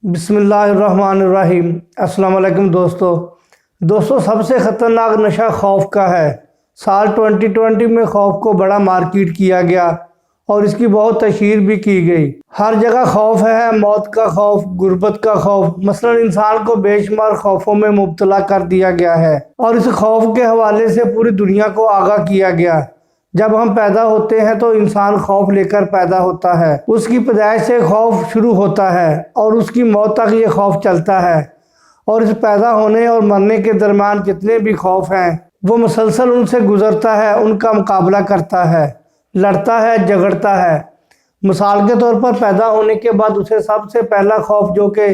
बिस्मिल्लाहिर्रहमानिर्रहीम। अस्सलाम वालेकुम दोस्तों, सबसे ख़तरनाक नशा खौफ का है। साल 2020 में खौफ को बड़ा मार्केट किया गया और इसकी बहुत तशहीर भी की गई। हर जगह खौफ है, मौत का खौफ, गुर्बत का खौफ, मसलन इंसान को बेशुमार खौफों में मुब्तला कर दिया गया है और इस खौफ के हवाले से पूरी दुनिया को आगाह किया गया। जब हम पैदा होते हैं तो इंसान खौफ लेकर पैदा होता है। उसकी पैदाइश से खौफ शुरू होता है और उसकी मौत तक ये खौफ चलता है। और इस पैदा होने और मरने के दरमियान जितने भी खौफ हैं वो मुसलसल उनसे गुजरता है, उनका मुकाबला करता है, लड़ता है, झगड़ता है। मिसाल के तौर पर पैदा होने के बाद उसे सबसे पहला खौफ, जो कि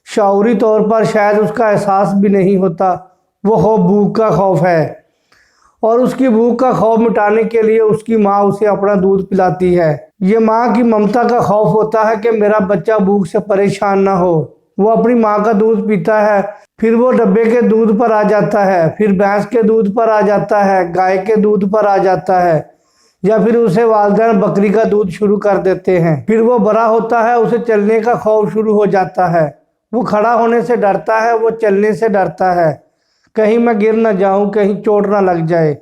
शऊरी तौर पर शायद उसका एहसास भी नहीं होता, वो खौफ भूख का खौफ है। और उसकी भूख का खौफ मिटाने के लिए उसकी माँ उसे अपना दूध पिलाती है। ये माँ की ममता का खौफ होता है कि मेरा बच्चा भूख से परेशान ना हो। वो अपनी माँ का दूध पीता है, फिर वो डब्बे के दूध पर आ जाता है, फिर भैंस के दूध पर आ जाता है, गाय के दूध पर आ जाता है, या फिर उसे वालिदैन बकरी का दूध शुरू कर देते हैं। फिर वो बड़ा होता है, उसे चलने का खौफ शुरू हो जाता है। वो खड़ा होने से डरता है, वो चलने से डरता है, कहीं मैं गिर ना जाऊं, कहीं चोट ना लग जाए।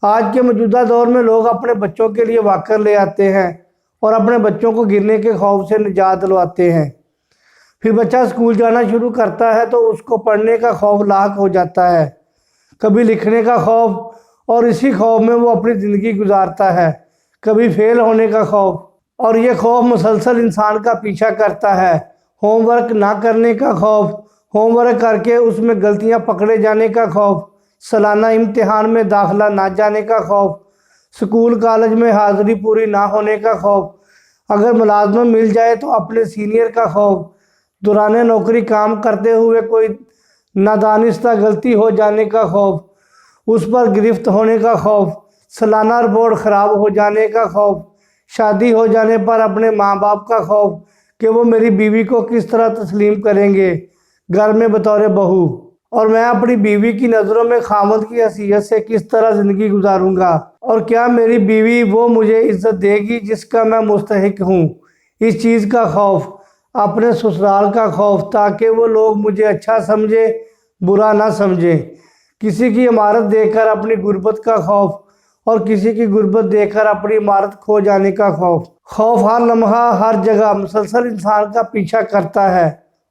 आज के मौजूदा दौर में लोग अपने बच्चों के लिए वॉकर ले आते हैं और अपने बच्चों को गिरने के खौफ से निजात दिलवाते हैं। फिर बच्चा स्कूल जाना शुरू करता है तो उसको पढ़ने का खौफ लाक हो जाता है, कभी लिखने का खौफ, और इसी खौफ में वो अपनी ज़िंदगी गुजारता है। कभी फेल होने का खौफ, और ये खौफ मुसलसल इंसान का पीछा करता है। होमवर्क ना करने का खौफ, होमवर्क करके उसमें गलतियां पकड़े जाने का खौफ, सालाना इम्तिहान में दाखिला ना जाने का खौफ, स्कूल कॉलेज में हाज़िरी पूरी ना होने का खौफ, अगर मुलाजमत मिल जाए तो अपने सीनियर का खौफ, दौरान नौकरी काम करते हुए कोई नादानिस्ता गलती हो जाने का खौफ, उस पर गिरफ्त होने का खौफ, सालाना रिपोर्ट ख़राब हो जाने का खौफ, शादी हो जाने पर अपने माँ बाप का खौफ कि वो मेरी बीवी को किस तरह तस्लीम करेंगे घर में बतौर बहू, और मैं अपनी बीवी की नज़रों में खामद की हैसियत से किस तरह ज़िंदगी गुजारूंगा, और क्या मेरी बीवी वो मुझे इज़्ज़त देगी जिसका मैं मुस्तहिक हूँ। इस चीज़ का खौफ, अपने ससुराल का खौफ, ताकि वो लोग मुझे अच्छा समझे, बुरा ना समझे। किसी की इमारत देखकर अपनी गुर्बत का खौफ, और किसी की गुर्बत देखकर अपनी इमारत खो जाने का खौफ। खौफ हर लम्हा, हर जगह मुसलसल इंसान का पीछा करता है,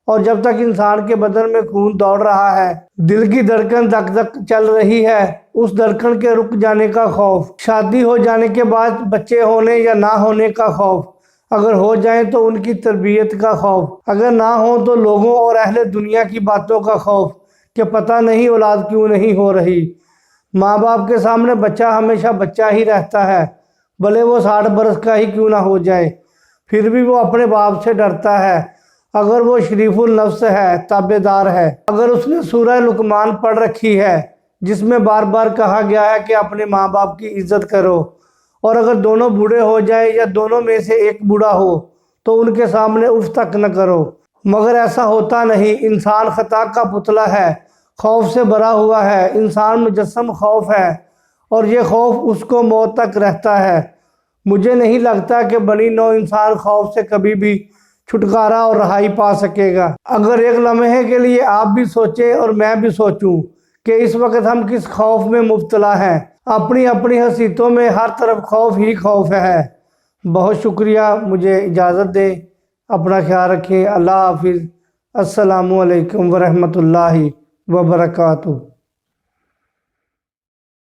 और जब तक इंसान के बदन में खून दौड़ रहा है, दिल की धड़कन धक धक चल रही है, उस धड़कन के रुक जाने का खौफ। शादी हो जाने के बाद बच्चे होने या ना होने का खौफ, अगर हो जाए तो उनकी तरबियत का खौफ, अगर ना हो तो लोगों और अहले दुनिया की बातों का खौफ कि पता नहीं औलाद क्यों नहीं हो रही। माँ बाप के सामने बच्चा हमेशा बच्चा ही रहता है, भले वो 60 बरस का ही क्यों ना हो जाए, फिर भी वो अपने बाप से डरता है। अगर वो शरीफुल नफ्स है, ताबेदार है, अगर उसने सूरह लुकमान पढ़ रखी है जिसमें बार बार कहा गया है कि अपने माँ बाप की इज्जत करो, और अगर दोनों बूढ़े हो जाए या दोनों में से एक बूढ़ा हो तो उनके सामने उफ तक न करो। मगर ऐसा होता नहीं। इंसान खता का पुतला है, खौफ से भरा हुआ है, इंसान मुजस्सम खौफ है, और ये खौफ उसको मौत तक रहता है। मुझे नहीं लगता कि बनी नौ इंसान खौफ से कभी भी छुटकारा और रहाई पा सकेगा। अगर एक लम्हे के लिए आप भी सोचें और मैं भी सोचूं कि इस वक्त हम किस खौफ में मुब्तला हैं, अपनी अपनी हसीयतों में हर तरफ खौफ ही खौफ है। बहुत शुक्रिया, मुझे इजाज़त दें, अपना ख्याल रखें। अल्लाह हाफिज़। अस्सलामु अलैकुम वरहमतुल्लाहि वबरकातुहू।